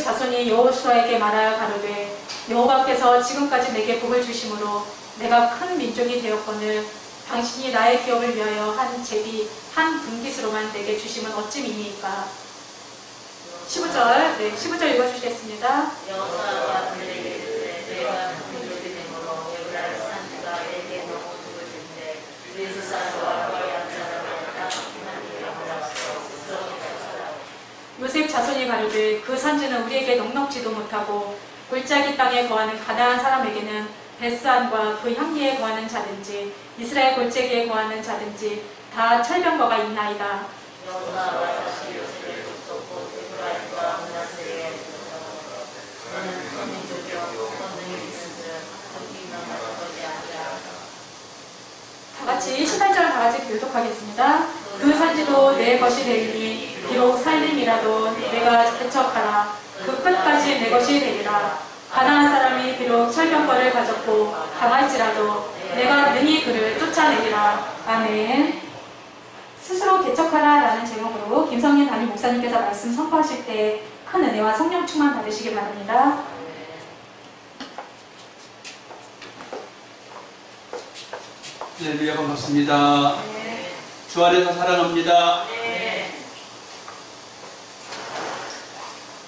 자손이 여호수아에게 말하여 가로되 여호와께서 지금까지 내게 복을 주심으로 내가 큰 민족이 되었거늘 당신이 나의 기업을 위하여 한 제비 한 분깃으로만 내게 주심은 어찌미니이까. 15절, 15절 읽어주시겠습니다. 여호수아가 그들에게 이르되 내가 큰 민족이 되므로 에브라임 산지가 내게 너무 복을 주는데 그리스 사람과 거리한 사람을 딱 하나님께 몰랐어 스스로 깨달았다. 요셉 자손이 가로되 그 산지는 우리에게 넉넉지도 못하고 골짜기 땅에 거하는 가나안 사람에게는 베스안과 그 향리에 거하는 자든지 이스라엘 골짜기에 거하는 자든지 다 철병거가 있나이다. 여호수아가 다시 요셉을 돕고 에브라임과 므낫세에 너는 큰 민족이요 권능이 있은즉 거기 너는 거기 앉아. 다 같이 18절 다 같이 교독하겠습니다. 그 산지도 내 것이 되리니 비록 살림이라도 내가 개척하라. 그 끝까지 내 것이 되리라. 가나안 사람이 비록 철병거를 가졌고 강할지라도 내가 능히 그를 쫓아내리라. 아멘. 스스로 개척하라 라는 제목으로 김성민 담임 목사님께서 말씀 선포하실 때 큰 은혜와 성령 충만 받으시기 바랍니다. 할렐루야, 반갑습니다. 네. 주 안에서 사랑합니다. 네.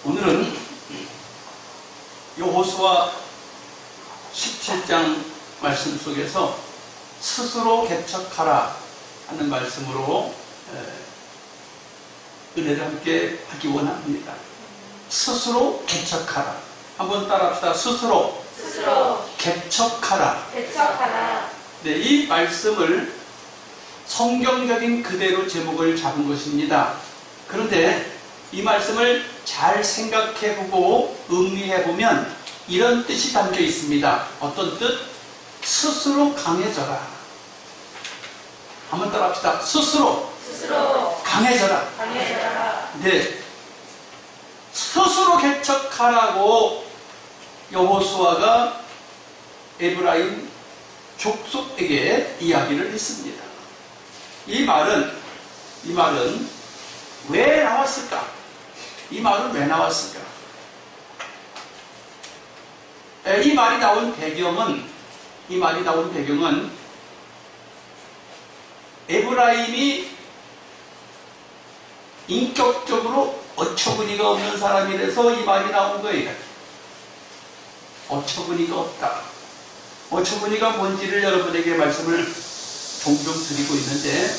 오늘은 여호수아 17장 말씀 속에서 스스로 개척하라 하는 말씀으로 은혜를 함께 하기 원합니다. 스스로 개척하라. 한번 따라합시다. 스스로 개척하라. 개척하라. 네, 이 말씀을 성경적인 그대로 제목을 잡은 것입니다. 그런데 이 말씀을 잘 생각해보고 음미해보면 이런 뜻이 담겨 있습니다. 어떤 뜻? 스스로 강해져라. 한번 따라합시다. 스스로 강해져라. 네, 스스로 개척하라고 여호수아가 에브라임 족속에게 이야기를 했습니다. 이 말은 왜 나왔을까? 이 말은 왜 나왔을까? 이 말이 나온 배경은 에브라임이 인격적으로 어처구니가 없는 사람이라서 이 말이 나온 거예요. 어처구니가 없다. 어처구니가 뭔지를 여러분에게 말씀을 종종 드리고 있는데,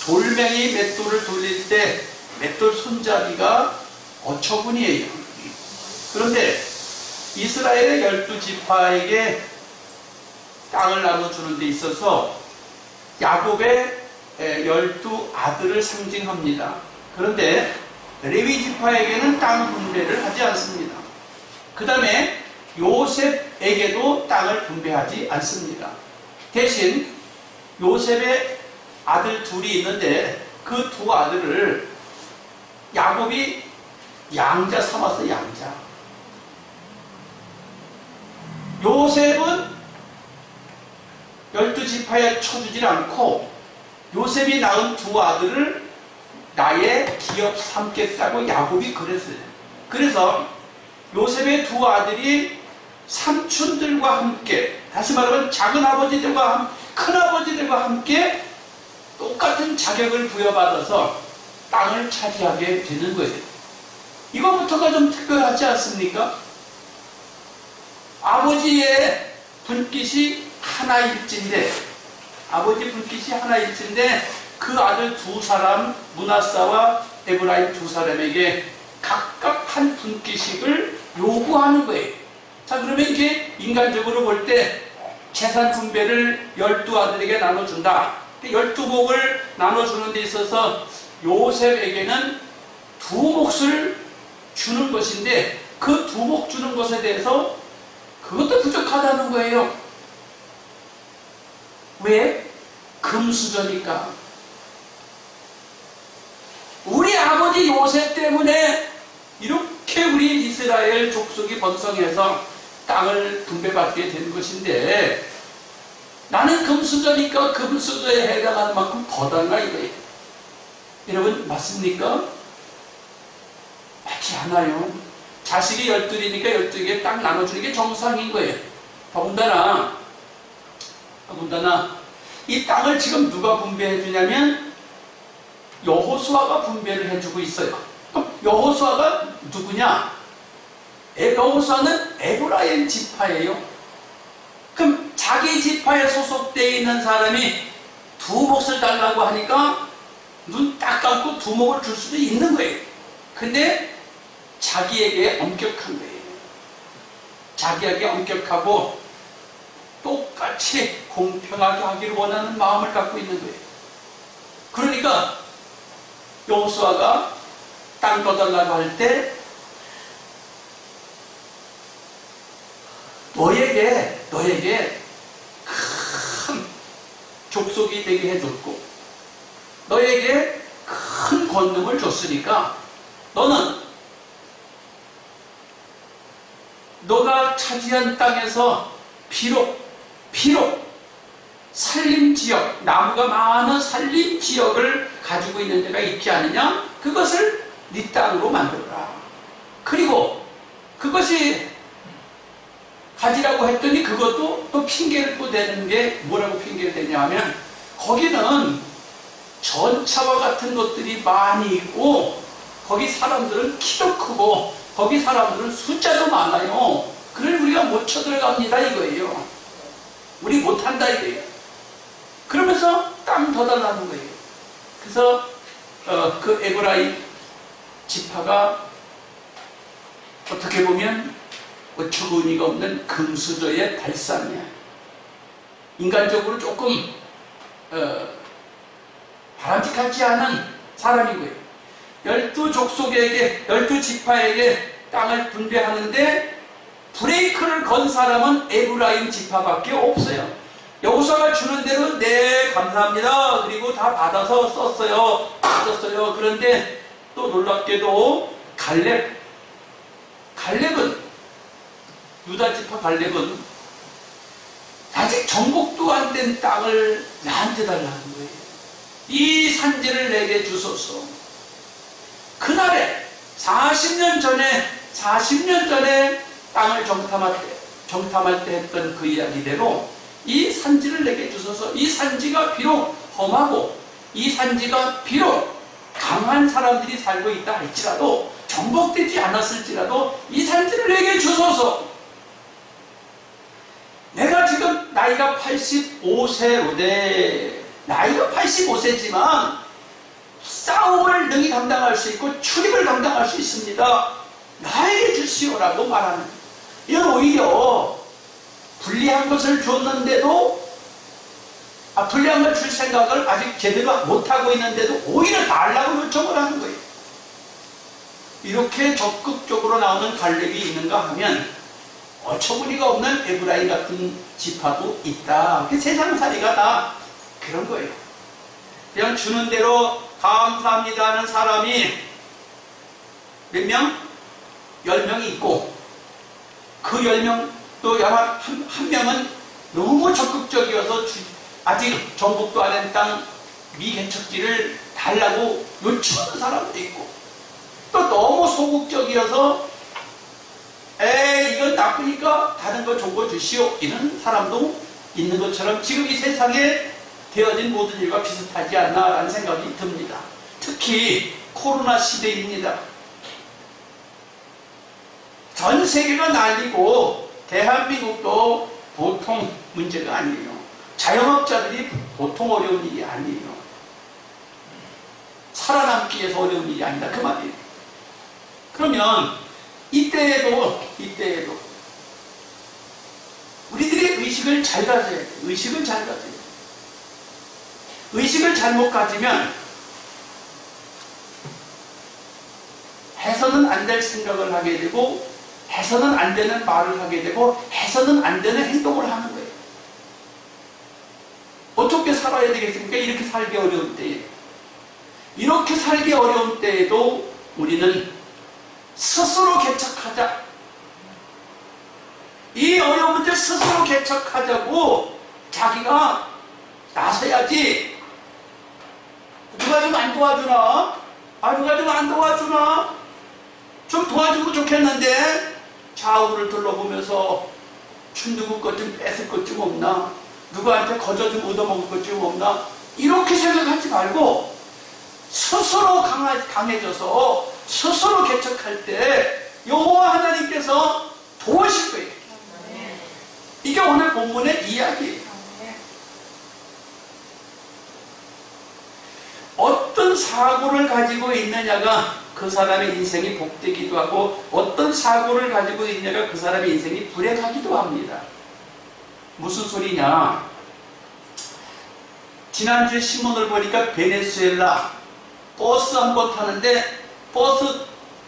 돌멩이 맷돌을 돌릴 때 맷돌 손잡이가 어처구니예요. 그런데 이스라엘의 12지파에게 땅을 나눠주는 데 있어서 야곱의 12아들을 상징합니다. 그런데 레위지파에게는 땅 분배를 하지 않습니다. 그 다음에 요셉에게도 땅을 분배하지 않습니다. 대신 요셉의 아들 둘이 있는데 그 두 아들을 야곱이 양자 삼아서 양자. 요셉은 12지파에 쳐주질 않고 요셉이 낳은 두 아들을 나의 기업 삼겠다고 야곱이 그랬어요. 그래서 요셉의 두 아들이 삼촌들과 함께, 다시 말하면 작은 아버지들과 큰 아버지들과 함께 똑같은 자격을 부여받아서 땅을 차지하게 되는 거예요. 이거부터가 좀 특별하지 않습니까? 아버지의 분깃이 하나일진데 그 아들 두 사람, 므낫사와 에브라임 두 사람에게 각각 한 분깃씩을 요구하는 거예요. 자, 그러면 이게 인간적으로 볼 때 재산 분배를 12아들에게 나눠준다. 12복을 나눠주는 데 있어서 요셉에게는 두 몫을 주는 것인데, 그 두 몫 주는 것에 대해서 그것도 부족하다는 거예요. 왜? 금수저니까. 우리 아버지 요셉 때문에 이렇게 우리 이스라엘 족속이 번성해서 땅을 분배받게 된 것인데, 나는 금수저니까 금수저에 해당하는 만큼 더 달라 이거예요. 여러분, 맞습니까? 맞지 않아요. 자식이 12이니까 12개 딱 나눠주는 게 정상인 거예요. 더군다나 이 땅을 지금 누가 분배해 주냐면 여호수아가 분배를 해주고 있어요. 그럼 여호수아가 누구냐? 여호수아는 에브라임 지파예요. 그럼 자기 지파에 소속되어 있는 사람이 두 몫을 달라고 하니까 눈 딱 감고 두 몫을 줄 수도 있는 거예요. 근데 자기에게 엄격한 거예요. 자기에게 엄격하고 똑같이 공평하게 하기를 원하는 마음을 갖고 있는 거예요. 그러니까 여호수아가 땅 떠달라고 할 때 너에게 큰 족속이 되게 해줬고 너에게 큰 권능을 줬으니까 너는 너가 차지한 땅에서 비록 산림지역, 나무가 많은 산림지역을 가지고 있는 데가 있지 않느냐? 그것을 네 땅으로 만들어라. 그리고 그것이 가지라고 했더니 그것도 또 핑계를 또 대는 게 뭐라고 핑계를 대냐 하면 거기는 전차와 같은 것들이 많이 있고 거기 사람들은 키도 크고 거기 사람들은 숫자도 많아요. 그러니 우리가 못 쳐들어갑니다 이거예요. 우리 못한다 이거예요. 그러면서 땅 더 달라는 거예요. 그래서 그 에브라임 지파가 어떻게 보면 어처구니가 없는 금수저의 발상이야. 인간적으로 조금 바람직하지 않은 사람인 거예요. 12족속에게 12지파에게 땅을 분배하는데 브레이크를 건 사람은 에브라임 지파밖에 없어요. 여호수아가 주는 대로 네 감사합니다. 그리고 다 받아서 썼어요. 그런데 또 놀랍게도 갈렙은 유다 지파 갈렙은 아직 정복도 안 된 땅을 나한테 달라는 거예요. 이 산지를 내게 주소서. 그날에 40년 전에 땅을 정탐할 때 했던 그 이야기대로 이 산지를 내게 주소서. 이 산지가 비록 험하고 이 산지가 비록 강한 사람들이 살고 있다 할지라도 정복되지 않았을지라도 이 산지를 내게 주소서. 내가 지금 나이가 85세로돼 나이가 85세지만 싸움을 능히 감당할 수 있고 출입을 감당할 수 있습니다. 나에게 주시오라고 말하는 거예요. 이건 오히려 불리한 것을 줬는데도 불리한 걸 줄 생각을 아직 제대로 못하고 있는데도 오히려 달라고 요청을 하는 거예요. 이렇게 적극적으로 나오는 갈렙이 있는가 하면 어처구니가 없는 에브라임 같은 지파도 있다. 세상살이가 다 그런 거예요. 그냥 주는 대로 감사합니다 하는 사람이 몇 명? 10명이 있고 그 10명 또 한 명은 너무 적극적이어서 아직 정복도 안 한 땅 미개척지를 달라고 요청하는 사람도 있고 또 너무 소극적이어서 이건 나쁘니까 다른 거 좋은 거 주시오 이런 사람도 있는 것처럼 지금 이 세상에 되어진 모든 일과 비슷하지 않나라는 생각이 듭니다. 특히 코로나 시대입니다. 전 세계가 난리고 대한민국도 보통 문제가 아니에요. 자영업자들이 보통 어려운 일이 아니에요. 살아남기 위해서 어려운 일이 아니다 그 말이에요. 그러면 이때에도 우리들이 의식을 잘 가져야 돼요. 의식을 잘못 가지면 해서는 안 될 생각을 하게 되고 해서는 안 되는 말을 하게 되고 해서는 안 되는 행동을 하는 거예요. 어떻게 살아야 되겠습니까? 이렇게 살기 어려운 때에. 이렇게 살기 어려운 때에도 우리는 스스로 개척하자. 이 어려운 문제 스스로 개척하자고 자기가 나서야지. 누가 좀 안 도와주나? 누가 좀 안 도와주나? 좀 도와주면 좋겠는데 좌우를 둘러보면서 누구 것 좀 뺏을 것 좀 없나? 누구한테 거저 좀 얻어먹을 것 좀 없나? 이렇게 생각하지 말고 스스로 강해져서 스스로 개척할 때 여호와 하나님께서 도우실 거예요. 이게 오늘 본문의 이야기예요. 어떤 사고를 가지고 있느냐가 그 사람의 인생이 복되기도 하고 어떤 사고를 가지고 있느냐가 그 사람의 인생이 불행하기도 합니다. 무슨 소리냐? 지난주에 신문을 보니까 베네수엘라 버스 한 번 타는데 버스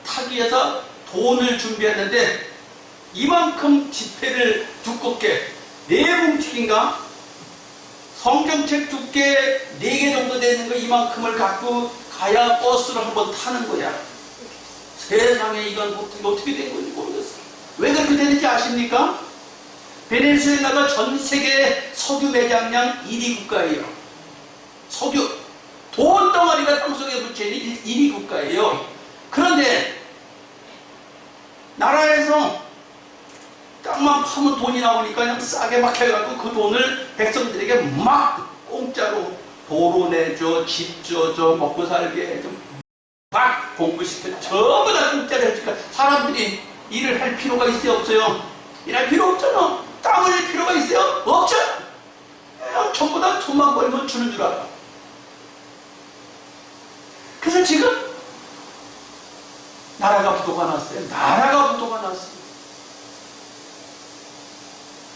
타기 위해서 돈을 준비했는데 이만큼 지폐를 두껍게 4뭉툭인가? 성경책 두께 4개 정도 되는 거 이만큼을 갖고 가야 버스를 한번 타는 거야. 세상에 이건 어떻게 된 건지 모르겠어. 왜 그렇게 되는지 아십니까? 베네수엘라가 전 세계 석유 매장량 1위 국가예요. 석유 돈 덩어리가 땅속에 묻혀있는 1위 국가예요. 그런데 나라에서 땅만 파면 돈이 나오니까 그냥 싸게 막 해갖고 그 돈을 백성들에게 막 공짜로 도로 내줘, 집 줘줘, 먹고 살게 해줘, 막 공부시켜, 전부 다 공짜로 해주니까 사람들이 일을 할 필요가 있어요, 없어요? 일할 필요 없잖아. 땀 흘릴 필요가 있어요? 없잖아. 그냥 전부 다 돈만 벌면 주는 줄 알아. 그래서 지금 나라가 부도가 났어요. 나라가 부도가 났어요.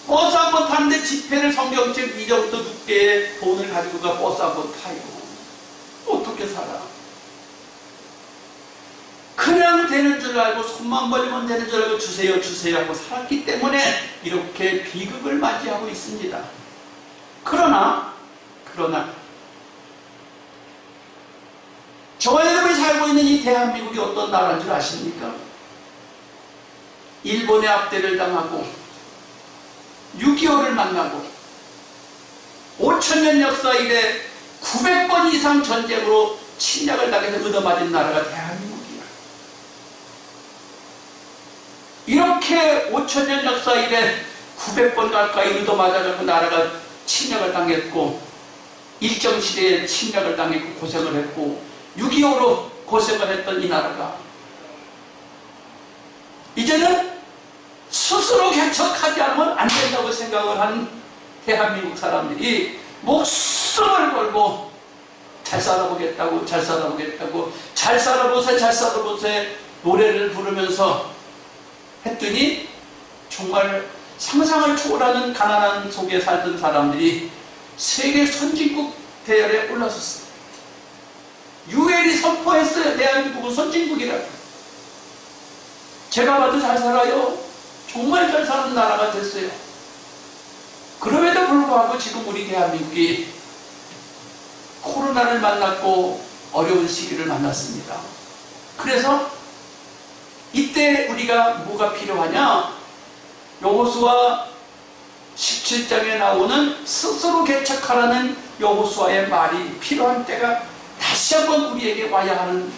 버스 한 번 타는데 지폐를 성경책 이 정도 두께의 돈을 가지고 가 버스 한 번 타요. 어떻게 살아? 그냥 되는 줄 알고 손만 벌리면 되는 줄 알고 주세요 주세요 하고 살았기 때문에 이렇게 비극을 맞이하고 있습니다. 그러나 저와 여러분이 살고 있는 이 대한민국이 어떤 나라인 줄 아십니까? 일본의 압대를 당하고 6.25를 만나고 5,000년 역사 이래 900번 이상 전쟁으로 침략을 당해서 얻어맞은 나라가 대한민국이야. 이렇게 5,000년 역사 이래 900번 가까이 얻어맞아가지고 나라가 침략을 당했고 일정시대에 침략을 당했고 고생을 했고 6.25로 고생을 했던 이 나라가 이제는 스스로 개척하지 않으면 안 된다고 생각을 한 대한민국 사람들이 목숨을 걸고 잘 살아보겠다고 노래를 부르면서 했더니 정말 상상을 초월하는 가난한 속에 살던 사람들이 세계 선진국 대열에 올라섰어요. 유엔이 선포했어요. 대한민국은 선진국이라고. 제가 봐도 잘 살아요. 정말 잘 사는 나라가 됐어요. 그럼에도 불구하고 지금 우리 대한민국이 코로나를 만났고 어려운 시기를 만났습니다. 그래서 이때 우리가 뭐가 필요하냐? 여호수아 17장에 나오는 스스로 개척하라는 여호수아의 말이 필요한 때가 다시 한번 우리에게 와야 하는,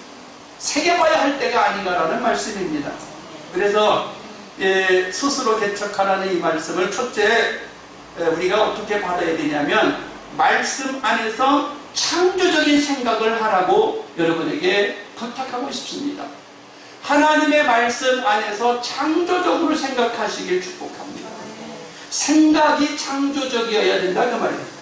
새겨봐야 할 때가 아닌가라는 말씀입니다. 그래서 스스로 개척하라는 이 말씀을 첫째 우리가 어떻게 받아야 되냐면 말씀 안에서 창조적인 생각을 하라고 여러분에게 부탁하고 싶습니다. 하나님의 말씀 안에서 창조적으로 생각하시길 축복합니다. 생각이 창조적이어야 된다 그 말이에요.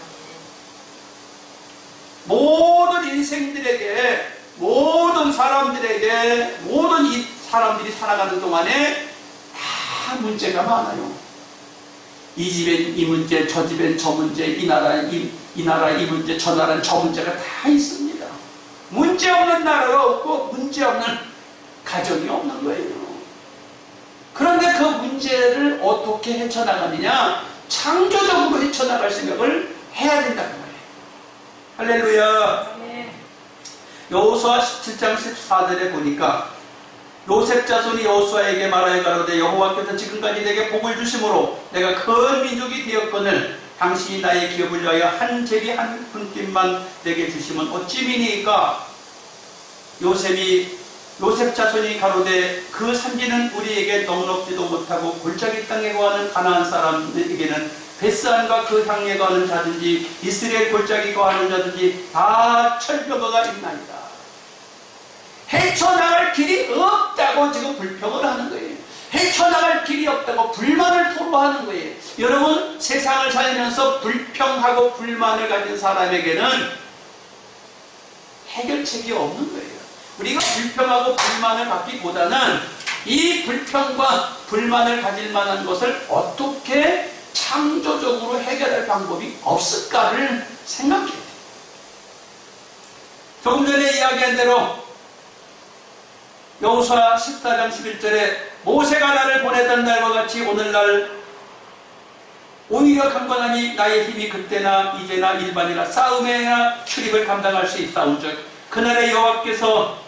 모든 인생들에게, 모든 사람들에게, 모든 이 사람들이 살아가는 동안에 다 문제가 많아요. 이 집엔 이 문제, 저 집엔 저 문제, 이 나라에 이 문제, 저 나라엔 저 문제가 다 있습니다. 문제 없는 나라가 없고 문제 없는 가정이 없는 거예요. 그런데 그 문제를 어떻게 헤쳐나가느냐? 창조적으로 헤쳐나갈 생각을 해야 된다는 거예요. 할렐루야. 네. 여호수아 17장 14절에 보니까 요셉 자손이 여호수아에게 말하여 가로되 여호와께서 지금까지 내게 복을 주심으로 내가 큰 민족이 되었거늘 당신이 나의 기업을 위하여 한 제비 한 분깃만 내게 주시면 어찌 미니까? 요셉이 요셉 자손이 가로되 그 산지는 우리에게 넉넉지도 못하고 골짜기 땅에 거하는 가나안 사람에게는 베스안과 그 향에 거하는 자든지 이스라엘 골짜기 거하는 자든지 다 철벽어가 있나이다. 헤쳐나갈 길이 없다고 지금 불평을 하는 거예요. 헤쳐나갈 길이 없다고 불만을 토로하는 거예요. 여러분, 세상을 살면서 불평하고 불만을 가진 사람에게는 해결책이 없는 거예요. 우리가 불평하고 불만을 갖기보다는 이 불평과 불만을 가질 만한 것을 어떻게 창조적으로 해결할 방법이 없을까를 생각해야 돼요. 조금 전에 이야기한 대로 여호수아 14장 11절에 모세가 나를 보내던 날과 같이 오늘날 오히려 강건하니 나의 힘이 그때나 이제나 일반이나 싸움에나 출입을 감당할 수 있사온즉 그날에 여호와께서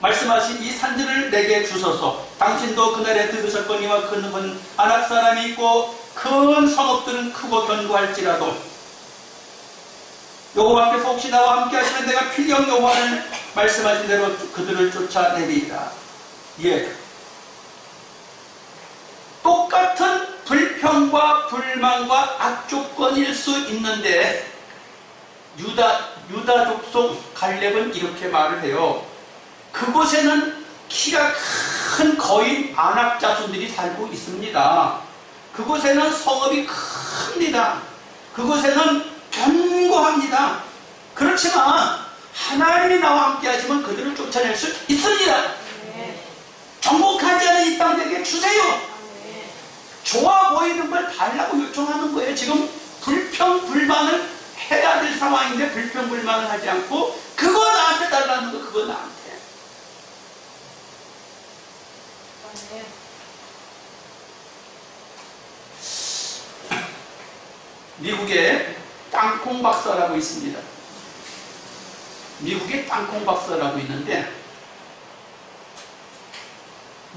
말씀하신 이 산지를 내게 주소서. 당신도 그날에 들으셨거니와 그는 아낙 사람이 있고 큰 성읍들은 크고 견고할지라도 여호와께서 혹시 나와 함께 하시면 내가 필경 여호와를 말씀하신 대로 그들을 쫓아내리이다. 예. 똑같은 불평과 불만과 악조건일 수 있는데 유다 족속 갈렙은 이렇게 말을 해요. 그곳에는 키가 큰 거인 아낙 자손들이 살고 있습니다. 그곳에는 성읍이 큽니다. 그곳에는 견고합니다. 그렇지만 하나님이 나와 함께 하시면 그들을 쫓아낼 수 있습니다. 정복하지 않은 이 땅에게 주세요. 좋아 보이는 걸 달라고 요청하는 거예요. 지금 불평 불만을 해야 될 상황인데 불평 불만을 하지 않고 그거 나한테 달라는 거, 그거 나한테. 미국에 땅콩 박사라고 있습니다. 미국에 땅콩 박사라고 있는데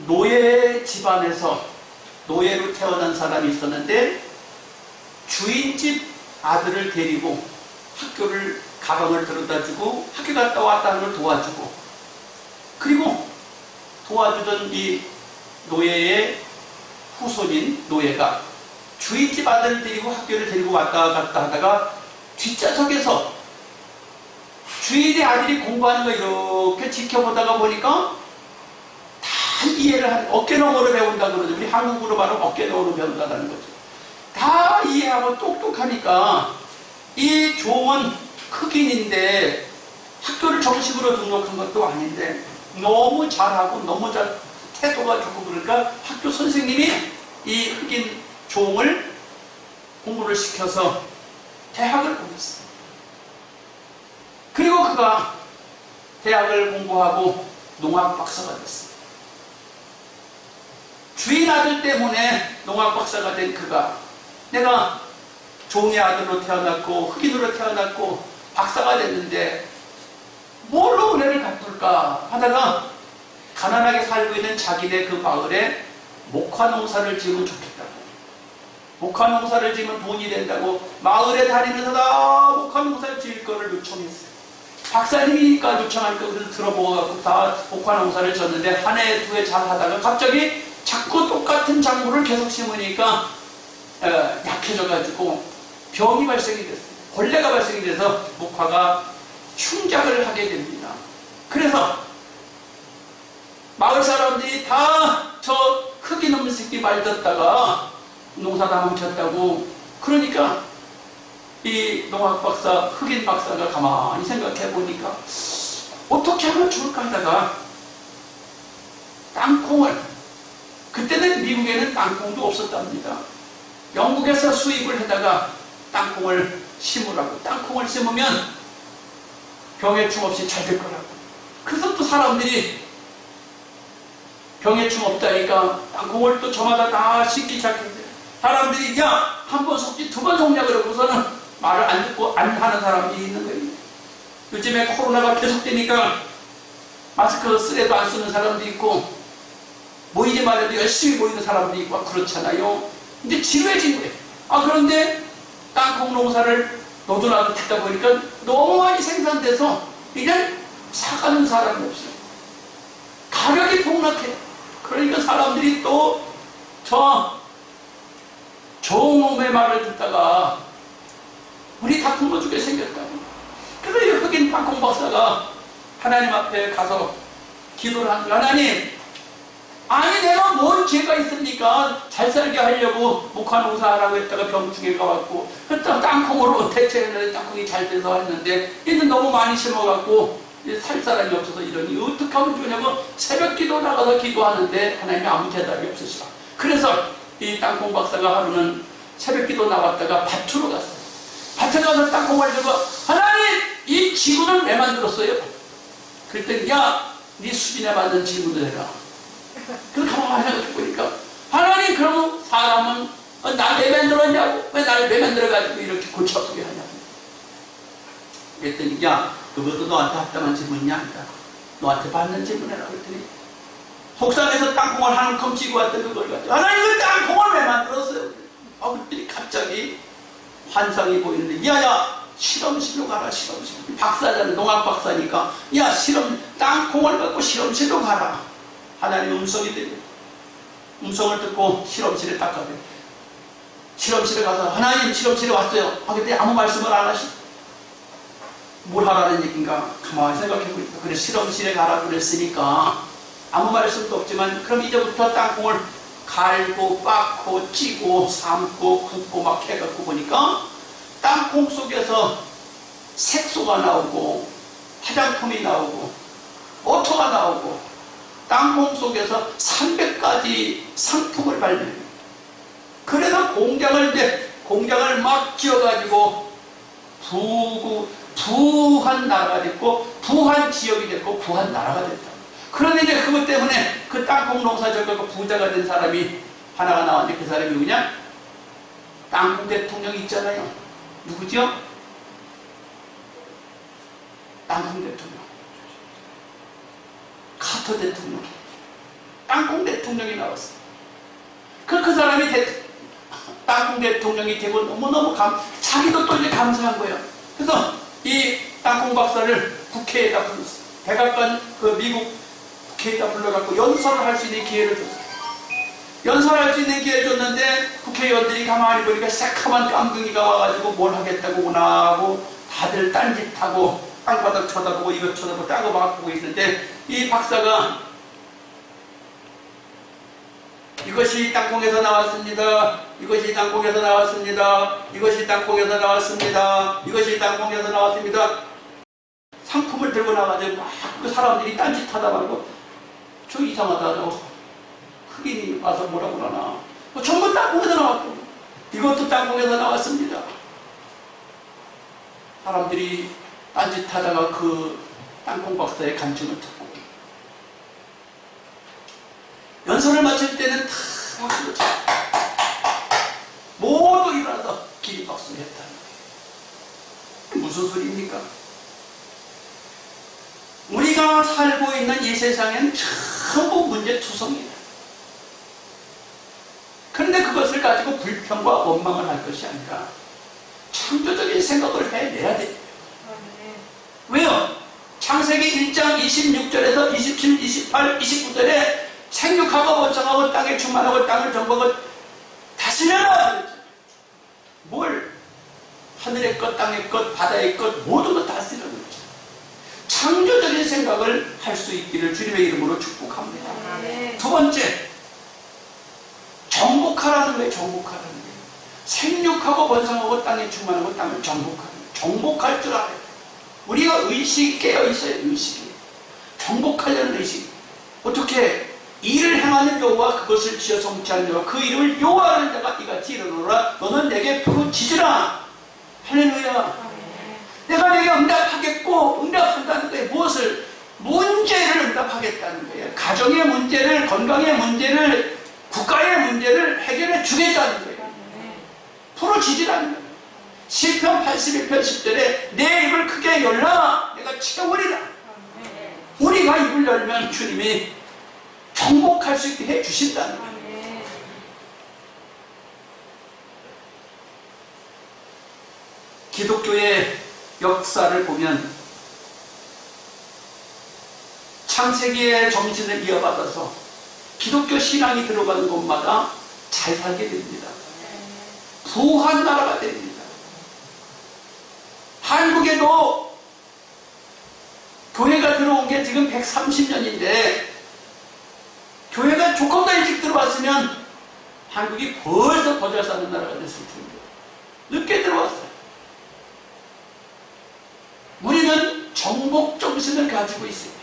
노예 집안에서 노예로 태어난 사람이 있었는데 주인집 아들을 데리고 학교를 가방을 들여다주고 학교 갔다 왔다 하는 걸 도와주고, 그리고 도와주던 이 노예의 후손인 노예가 주인집 아들을 데리고 학교를 데리고 왔다 갔다 하다가 뒷좌석에서 주인의 아들이 공부하는 거 이렇게 지켜보다가 보니까 다 이해를 하는, 어깨너머로 배운다 그러죠. 우리 한국으로 말하면 어깨너머로 배운다는 거죠. 다 이해하고 똑똑하니까 이 종은 흑인인데 학교를 정식으로 등록한 것도 아닌데 너무 잘하고 너무 잘 태도가 좋고 그러니까 학교 선생님이 이 흑인 종을 공부를 시켜서 대학을 보냈어요. 그리고 그가 대학을 공부하고 농학 박사가 됐어요. 주인 아들 때문에 농학 박사가 된 그가, 내가 종의 아들로 태어났고 흑인으로 태어났고 박사가 됐는데 뭘로 은혜를 갚을까 하다가 가난하게 살고 있는 자기네 그 마을에 목화 농사를 지으면 좋겠다고, 목화 농사를 지으면 돈이 된다고 마을에 다니면서 다 목화 농사를 지을 거를 요청했어요. 박사님이니까 요청하니까 그래서 들어보고 다 목화 농사를 졌는데 한 해 두 해 잘 하다가 갑자기 자꾸 똑같은 작물을 계속 심으니까 약해져가지고 병이 발생이 됐어요. 벌레가 발생이 돼서 목화가 흉작을 하게 됩니다. 그래서 마을 사람들이 다 저 흑인 놈 새끼 말 듣다가 농사 다 망쳤다고, 그러니까 이 농학 박사, 흑인 박사가 가만히 생각해 보니까 어떻게 하면 좋을까 하다가 땅콩을, 그때는 미국에는 땅콩도 없었답니다. 영국에서 수입을 하다가 땅콩을 심으라고, 땅콩을 심으면 병해충 없이 잘 될 거라고. 그래서 또 사람들이 병해충 없다니까 땅콩을 또 저마다 다 심기 시작했어요. 사람들이 야, 한 번 속지 두 번 속냐 그러고서는 말을 안 듣고 안 하는 사람들이 있는 거예요. 요즘에 코로나가 계속되니까 마스크 쓰래도 안 쓰는 사람도 있고 모이지 말아도 열심히 모이는 사람도 있고 그렇잖아요. 근데 지루해진 거예요. 그런데 땅콩 농사를 너도 나도 듣다 보니까 너무 많이 생산돼서 이제 사가는 사람이 없어요. 가격이 폭락해. 그러니까 사람들이 또 저 종놈의 말을 듣다가 우리 다 굶어 죽게 생겼다고. 그래서 이 흑인 땅콩 박사가 하나님 앞에 가서 기도를 한 거예요. 하나님, 아니 내가 뭔 죄가 있습니까? 잘 살게 하려고 목화 농사하라고 했다가 병충해가 왔고, 그랬다가 땅콩으로 대체했는데 땅콩이 잘 돼서 했는데 얘는 너무 많이 심어갖고 살 사람이 없어서 이러니 어떻게 하면 좋냐고 새벽 기도 나가서 기도하는데 하나님이 아무 대답이 없으시다. 그래서 이 땅콩 박사가 하루는 새벽 기도 나갔다가 밭으로 갔어요. 밭에 가서 땅콩을 들고 하나님, 이 지구는 왜 만들었어요? 그랬더니 야, 네 수준에 맞는 질문을 해라. 그래서 가만히 생각해보니까 하나님, 그러면 사람은 날 왜 만들었냐고, 왜 날 왜 만들어가지고 이렇게 골치 아프게 하냐고. 그랬더니 야, 그것도 너한테 합당한 질문이 아니다. 너한테 받는 질문이라고 했더니 속상해서 땅콩을 한 컵 쥐고 왔던 그걸 가지고 하나님, 그 땅콩을 왜 만들었어요? 그랬더니 갑자기 환상이 보이는데 야야, 실험실로 가라. 실험실. 박사잖아, 농학 박사니까. 야, 땅콩을 갖고 실험실로 가라. 하나님 음성이 들려. 음성을 듣고 실험실에 딱 가요. 실험실에 가서 하나님, 실험실에 왔어요. 근데 아무 말씀을 안 하시. 뭘 하라는 얘기인가 가만히 생각해보니까 그래, 실험실에 가라고 그랬으니까 아무 말씀도 없지만 그럼 이제부터 땅콩을 갈고 빻고 찌고 삶고 굽고 막 해갖고 보니까 땅콩 속에서 색소가 나오고 화장품이 나오고 오토가 나오고 땅콩 속에서 300가지 상품을 발명해요. 그래서 공장을 막 지어가지고 부한 나라가 됐고 부한 지역이 됐고 부한 나라가 됐다. 그런데 이제 그것 때문에 그 땅콩 농사 짓고 부자가 된 사람이 하나가 나왔는데 그 사람이 누구냐? 땅콩 대통령이 있잖아요. 누구죠? 땅콩 대통령. 카터 대통령. 땅콩 대통령이 나왔어요. 그 사람이 땅콩 대통령이 되고 너무너무 자기도 또 이제 감사한 거예요. 그래서 이 땅콩 박사를 국회에다 불렀어요. 백악관 미국 국회에다 불러갖고 연설을 할 수 있는 기회를 줬어요. 연설할 수 있는 기회를 줬는데 국회의원들이 가만히 보니까 새카만 깜둥이가 와가지고 뭘 하겠다고구나 하고 다들 딴짓하고 땅바닥 쳐다보고 이것 쳐다보고 땅을 막 보고 있는데 이 박사가 이것이 땅콩에서 나왔습니다. 이것이 땅콩에서 나왔습니다. 이것이 땅콩에서 나왔습니다. 이것이 땅콩에서 나왔습니다. 상품을 들고 나가지고 막 그 사람들이 딴짓하다 말고 저 이상하다. 저 흑인이 와서 뭐라고 그러나. 전부 땅콩에서 나왔고 이것도 땅콩에서 나왔습니다. 사람들이 딴짓하다가 그 땅콩 박사의 간증을 듣고 연설을 마칠 때는 다 박수를 쳐. 모두 일어나서 기립박수를 했다는 거예요. 무슨 소리입니까? 우리가 살고 있는 이 세상엔 전부 문제투성이다. 그런데 그것을 가지고 불평과 원망을 할 것이 아니라 창조적인 생각을 해내야 돼요. 왜요? 창세기 1장 26절에서 27, 28, 29절에 생육하고 번성하고 땅에 충만하고 땅을 정복하고 다스려라. 뭘? 하늘의 것, 땅의 것, 바다의 것 모두 다 다스리는 거죠. 창조적인 생각을 할 수 있기를 주님의 이름으로 축복합니다. 두 번째, 정복하라는 거예요. 정복하라는 거예요. 생육하고 번성하고 땅에 충만하고 땅을 정복하는 거예요. 정복할 줄 알아요. 우리가 의식이 깨어있어요. 의식이. 정복하려는 의식. 어떻게? 일을 행하는 여호와 그것을 지어 성취하는 여호와 그 이름을 여호와하는 자가 이같이 이르노라. 너는 내게 부르짖으라. 할렐루야. 내가 내게 응답하겠고 응답한다는 거예요. 무엇을? 문제를 응답하겠다는 거예요. 가정의 문제를, 건강의 문제를, 국가의 문제를 해결해 주겠다는 거예요. 부르짖으라는 거예요. 시편 81편 10절에 내 입을 크게 열라 내가 채우리라. 우리가 입을 열면 주님이 정복할 수 있게 해주신다는 거예요. 기독교의 역사를 보면 창세기의 정신을 이어받아서 기독교 신앙이 들어가는 곳마다 잘 살게 됩니다. 부한 나라가 됩니다. 한국에도 교회가 들어온 게 지금 130년인데 교회가 조금 더 일찍 들어왔으면 한국이 벌써 더 잘 사는 나라가 됐을 텐데 늦게 들어왔어요. 우리는 정복 정신을 가지고 있습니다.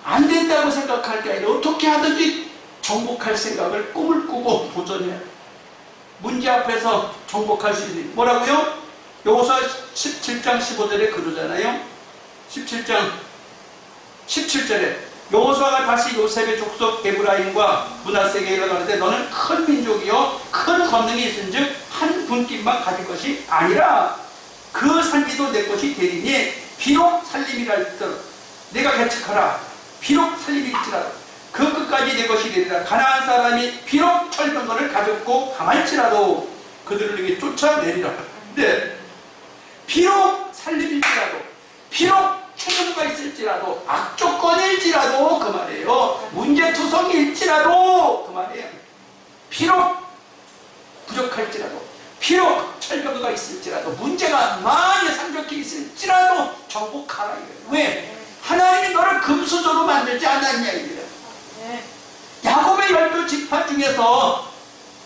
안 된다고 생각할 게 아니라 어떻게 하든지 정복할 생각을 꿈을 꾸고 도전해야 돼요. 문제 앞에서 정복할 수 있는 뭐라고요? 여호수아 17장 15절에 그러잖아요. 17장 17절에 여호수아가 다시 요셉의 족속 에브라임과 므낫세에게 일어나는데 너는 큰 민족이요 큰 권능이 있은즉 한 분깃만 가질 것이 아니라 그 살기도 내 것이 되리니 비록 살림이라 할지라도 내가 개척하라 비록 살림일지라도 그 끝까지 내 것이 되리라. 가나안 사람이 비록 철병거를 가졌고 강할지라도 그들을 내게 쫓아내리라. 근데 비록 살림일지라도 비록 철병거가 있을지라도 악조건일지라도 그 말이에요. 문제투성일지라도 그 말이에요. 비록 부족할지라도 비록 철벽가 있을지라도 문제가 많이 산적해 있을지라도 정복하라 이거예요. 왜? 하나님이 너를 금수저로 만들지 않았냐 이거예요. 야곱의 12지파 중에서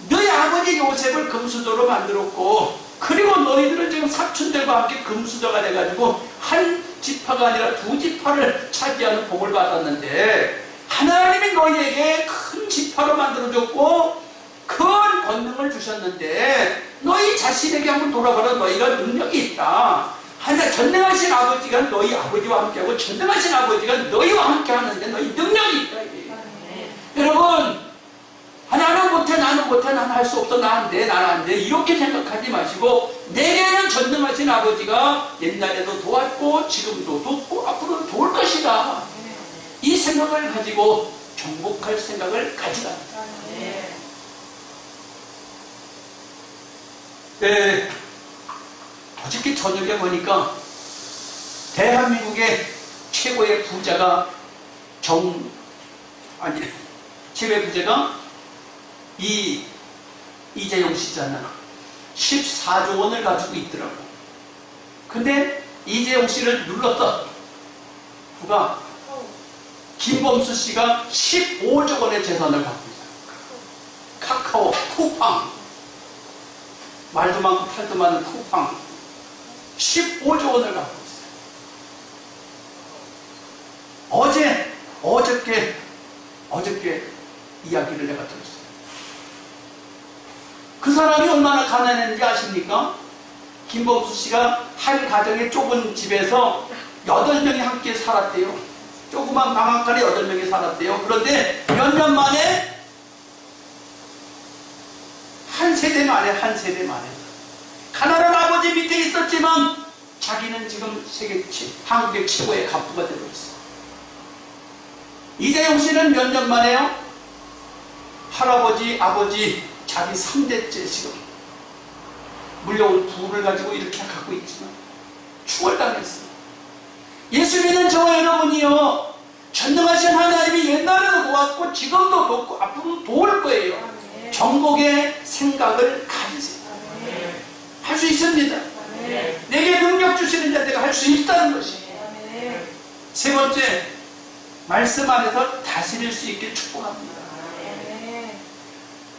너희 아버지 요셉을 금수저로 만들었고 그리고 너희들은 지금 사촌들과 함께 금수저가 돼가지고 한 지파가 아니라 두 지파를 차지하는 복을 받았는데 하나님이 너희에게 큰 지파로 만들어줬고 큰 권능을 주셨는데 너희 자신에게 한번 돌아봐라. 너희가 능력이 있다. 하나 전능하신 아버지가 너희 아버지와 함께하고 전능하신 아버지가 너희와 함께하는데 너희 능력이 있다. 여러분 나는 못해 나는 못해 나는 할 수 없어 나 안 돼 나는 안 돼 이렇게 생각하지 마시고 내게는 전능하신 아버지가 옛날에도 도왔고 지금도 돕고 앞으로도 도울 것이다. 이 생각을 가지고 정복할 생각을 가지라. 네, 어저께 저녁에 보니까 대한민국의 최고의 부자가 최고의 부자가 이재용 씨잖아. 14조 원을 가지고 있더라고. 근데 이재용 씨를 눌렀던 누가? 김범수 씨가 15조 원의 재산을 갖고 있어요. 카카오, 쿠팡, 말도 많고 탈도 많은 쿠팡 15조 원을 갖고 있어요. 어저께 이야기를 내가 들었어요. 그 사람이 얼마나 가난했는지 아십니까? 김범수 씨가 한 가정의 좁은 집에서 8명이 함께 살았대요. 조그만 방 안에 8명이 살았대요. 그런데 몇 년 만에 한 세대 만에 가난한 아버지 밑에 있었지만 자기는 지금 한국의 최고의 갑부가 되고 있어. 이재용 씨는 몇 년 만에요? 할아버지, 아버지, 자기 3대째 지금 물려온 부를 가지고 이렇게 갖고 있지만 추월당했어요. 예수 믿는 저와 여러분이요 전능하신 하나님이 옛날에도 도왔고 지금도 돕고 앞으로도 도울 거예요. 정복의 생각을 가지세요. 할 수 있습니다. 내게 능력 주시는 자 내가 할 수 있다는 것이에요. 세 번째, 말씀 안에서 다스릴 수 있게 축복합니다.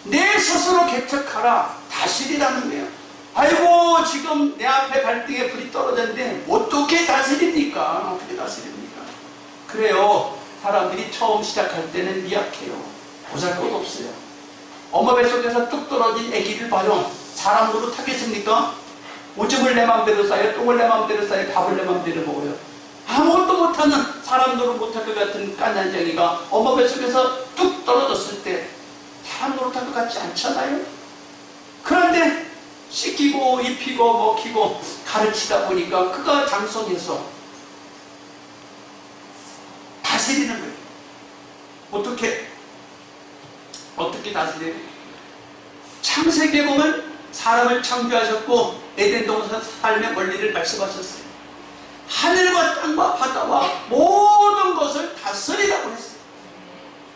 내 스스로 개척하라. 다스리라는 거예요. 아이고 지금 내 앞에 발등에 불이 떨어졌는데 어떻게 다스립니까? 어떻게 다스립니까? 그래요. 사람들이 처음 시작할 때는 미약해요. 보잘것 없어요. 엄마 뱃속에서 뚝 떨어진 아기를 봐요. 사람 노릇 하겠습니까? 오줌을 내 맘대로 싸요. 똥을 내 맘대로 싸요. 밥을 내 맘대로 먹어요. 아무것도 못하는 사람 노릇 못할 것 같은 깐난쟁이가 엄마 뱃속에서 뚝 떨어졌을 때 사람 노릇할 것 같지 않잖아요? 그런데 씻기고 입히고 먹히고 가르치다 보니까 그가 장성해서 다스리는 거예요. 어떻게 다스려요? 창세기에 보면 사람을 창조하셨고 에덴 동산 삶의 원리를 말씀하셨어요. 하늘과 땅과 바다와 모든 것을 다스리라고 했어요.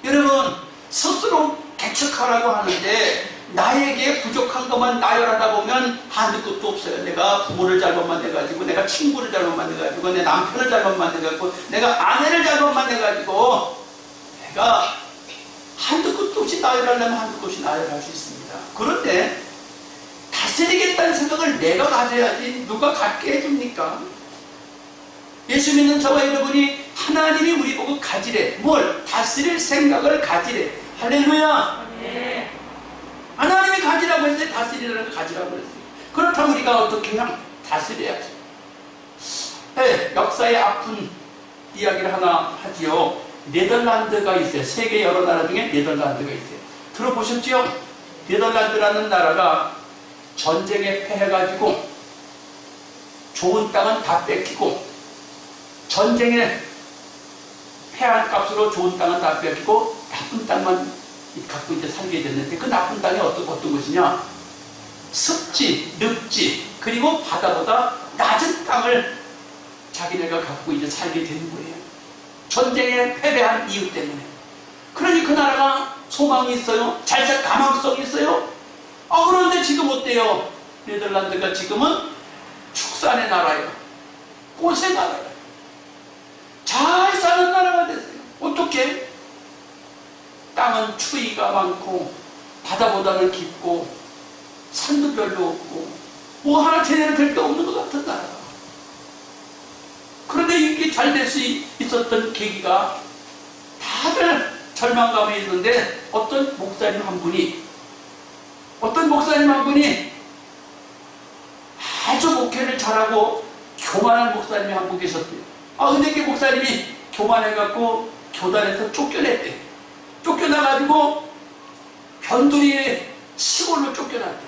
여러분, 스스로 개척하라고 하는데 나에게 부족한 것만 나열하다 보면 한두 끝도 없어요. 내가 부모를 잘못 만나가지고, 내가 친구를 잘못 만나가지고, 내 남편을 잘못 만나가지고, 내가 아내를 잘못 만나가지고, 내가 한두 끝도 없이 나열하려면 한두 끝이 나열할 수 있습니다. 그런데 다스리겠다는 생각을 내가 가져야지 누가 갖게 해줍니까? 예수 믿는 저와 여러분이 하나님이 우리 보고 가지래. 뭘? 다스릴 생각을 가지래. 할렐루야. 네. 하나님이 가지라고 했어요. 다스리라는 걸 가지라고 했어요. 그렇다면 우리가 어떻게 그냥 다스려야지. 네, 역사의 아픈 이야기를 하나 하지요. 네덜란드가 있어요. 세계 여러 나라 중에 네덜란드가 있어요. 들어보셨죠? 네덜란드라는 나라가 전쟁에 패해가지고 좋은 땅은 다 뺏기고, 전쟁에 패한 값으로 좋은 땅은 다 뺏기고 나쁜 땅만 갖고 이제 살게 됐는데, 그 나쁜 땅이 어떤 것이냐? 습지, 늪지, 그리고 바다보다 낮은 땅을 자기네가 갖고 이제 살게 되는 거예요. 전쟁에 패배한 이유 때문에. 그러니 그 나라가 소망이 있어요. 잘 살 가망성이 있어요. 그런데 지금 어때요? 네덜란드가 지금은 축산의 나라예요. 꽃의 나라예요. 잘 사는 나라가 됐어요. 어떻게? 땅은 추위가 많고 바다보다는 깊고 산도 별로 없고 뭐 하나 제대로 될 게 없는 것 같은 나라가. 그런데 이게 잘 될 수 있었던 계기가, 다들 절망감에 있는데 어떤 목사님 한 분이 아주 목회를 잘하고 교만한 목사님이 한 분 계셨대요. 근데 그 목사님이 교만해갖고 교단에서 쫓겨냈대. 쫓겨나가지고 변두리에 시골로 쫓겨났대.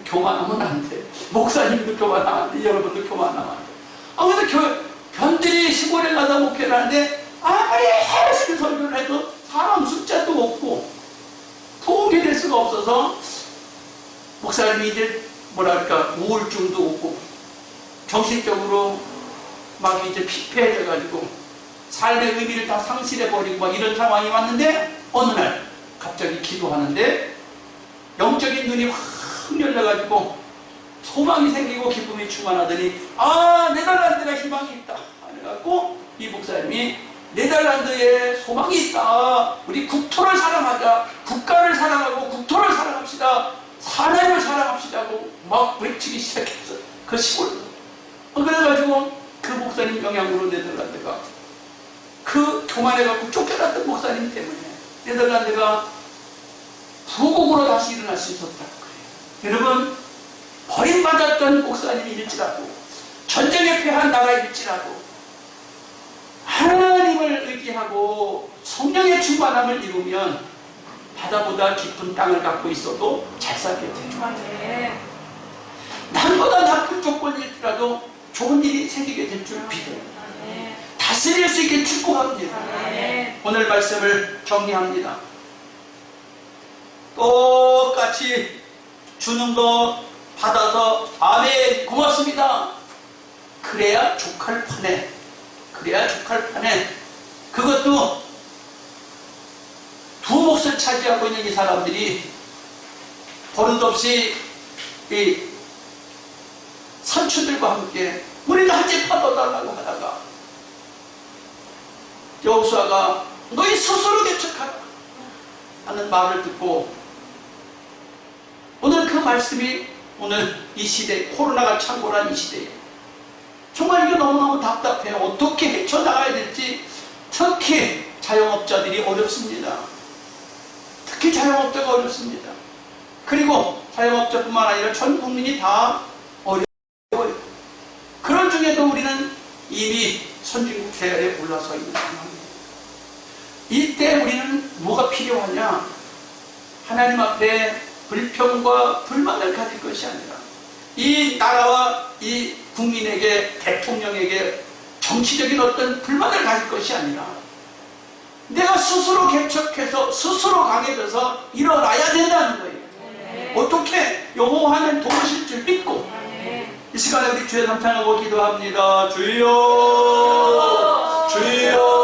교만하면 안 돼. 목사님도 교만하면 안 돼. 여러분도 교만하면 안 돼. 근데 변두리 시골에 가서 목회를 하는데 아무리 열심히 설교를 해도 사람 숫자도 없고 도움이 될 수가 없어서 목사님이 이제 뭐랄까 우울증도 오고 정신적으로 막 이제 피폐해져가지고 삶의 의미를 다 상실해버리고 막 이런 상황이 왔는데, 어느 날 갑자기 기도하는데 영적인 눈이 확 열려가지고 소망이 생기고 기쁨이 충만하더니 네덜란드가 희망이 있다 그래갖고 이 목사님이 네덜란드에 소망이 있다. 우리 국토를 사랑하자. 국가를 사랑하고 국토를 사랑합시다. 하나님을 사랑합시다고 막 외치기 시작했어. 그 시골로. 그래가지고 그 목사님 영향으로 네덜란드가, 그 교만해갖고 쫓겨났던 목사님 때문에 네덜란드가 부국으로 다시 일어날 수 있었다고 그래요. 여러분, 버림받았던 목사님일지라도, 전쟁에 패한 나라일지라도 하나님을 의지하고 성령의 충만함을 이루면 바다보다 깊은 땅을 갖고 있어도 잘 살게 돼요. 네. 남보다 나쁜 조건일지라도 좋은 일이 생기게 될 줄 믿어요. 네. 다스릴 수 있게 축복합니다. 네. 오늘 말씀을 정리합니다. 똑같이 주는 거 받아서 아멘 고맙습니다. 그래야 족할 판에, 그것도 두 몫을 차지하고 있는 이 사람들이 버릇없이 이 선추들과 함께 우리가 한 집 받아달라고 하다가 여호수아가 너희 스스로 개척하라 하는 말을 듣고, 오늘 그 말씀이 오늘 이 시대, 코로나가 창궐한 이 시대에 정말 이게 너무너무 답답해요. 어떻게 헤쳐나가야 될지. 특히 자영업자들이 어렵습니다. 특히 자영업자가 어렵습니다. 그리고 자영업자뿐만 아니라 전 국민이 다 어려워요. 그런 중에도 우리는 이미 선진국 대열에 올라서 있는 상황입니다. 이때 우리는 뭐가 필요하냐? 하나님 앞에 불평과 불만을 가질 것이 아니라 이 나라와 이 국민에게, 대통령에게 정치적인 어떤 불만을 가질 것이 아니라 내가 스스로 개척해서 스스로 강해져서 일어나야 된다는 거예요. 네. 어떻게? 여호와는 도우실 줄 믿고 네. 이 시간에 우리 주의 삼창하고 기도합니다. 주여, 주여. 주여